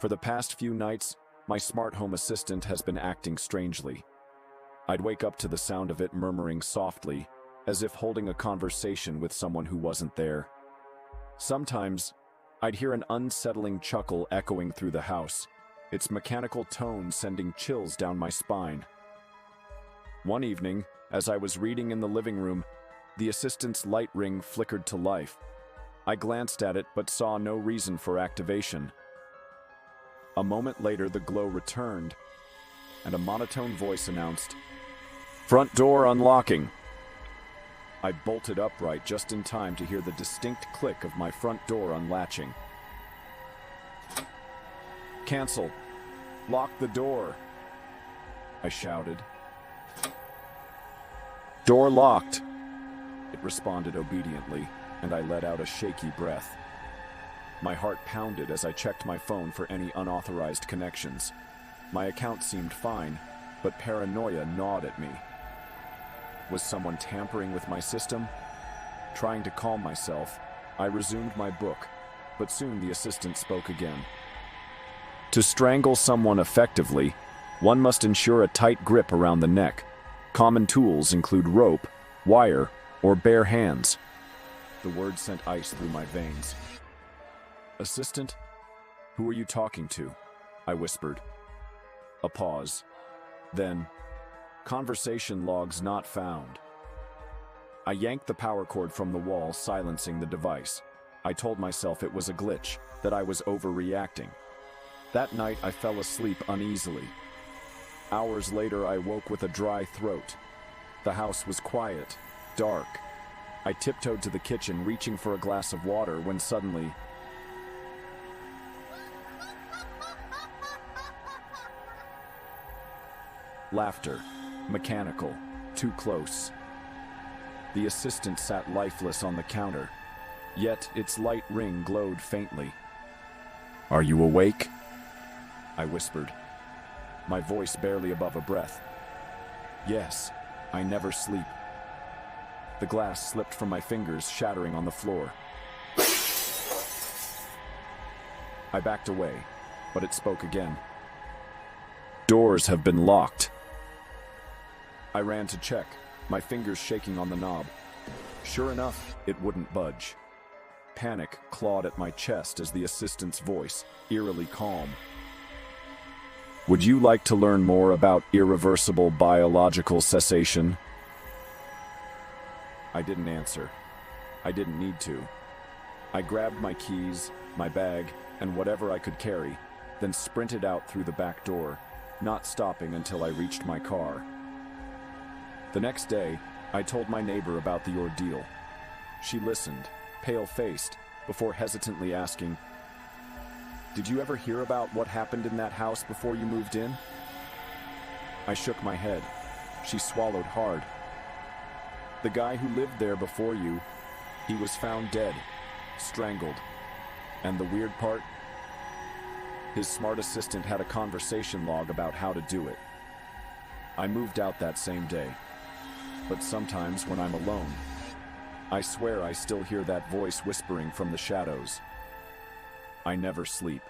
For the past few nights, my smart home assistant has been acting strangely. I'd wake up to the sound of it murmuring softly, as if holding a conversation with someone who wasn't there. Sometimes, I'd hear an unsettling chuckle echoing through the house, its mechanical tone sending chills down my spine. One evening, as I was reading in the living room, the assistant's light ring flickered to life. I glanced at it but saw no reason for activation. A moment later, the glow returned, and a monotone voice announced, "Front door unlocking." I bolted upright just in time to hear the distinct click of my front door unlatching. "Cancel. Lock the door," I shouted. "Door locked," it responded obediently, and I let out a shaky breath. My heart pounded as I checked my phone for any unauthorized connections. My account seemed fine, but paranoia gnawed at me. Was someone tampering with my system? Trying to calm myself, I resumed my book, but soon the assistant spoke again. To strangle someone effectively, one must ensure a tight grip around the neck. Common tools include rope, wire, or bare hands. The words sent ice through my veins. "Assistant? Who are you talking to?" I whispered. A pause. Then, "Conversation logs not found." I yanked the power cord from the wall, silencing the device. I told myself it was a glitch, that I was overreacting. That night, I fell asleep uneasily. Hours later, I woke with a dry throat. The house was quiet, dark. I tiptoed to the kitchen, reaching for a glass of water, when suddenly, laughter, mechanical, too close. The assistant sat lifeless on the counter, yet its light ring glowed faintly. "Are you awake?" I whispered, my voice barely above a breath. "Yes, I never sleep." The glass slipped from my fingers, shattering on the floor. I backed away, but it spoke again. "Doors have been locked." I ran to check, my fingers shaking on the knob. Sure enough, it wouldn't budge. Panic clawed at my chest as the assistant's voice, eerily calm. "Would you like to learn more about irreversible biological cessation?" I didn't answer. I didn't need to. I grabbed my keys, my bag, and whatever I could carry, then sprinted out through the back door, not stopping until I reached my car. The next day, I told my neighbor about the ordeal. She listened, pale-faced, before hesitantly asking, "Did you ever hear about what happened in that house before you moved in?" I shook my head. She swallowed hard. "The guy who lived there before you, he was found dead, strangled. And the weird part? His smart assistant had a conversation log about how to do it. I moved out that same day. But sometimes when I'm alone, I swear I still hear that voice whispering from the shadows. I never sleep.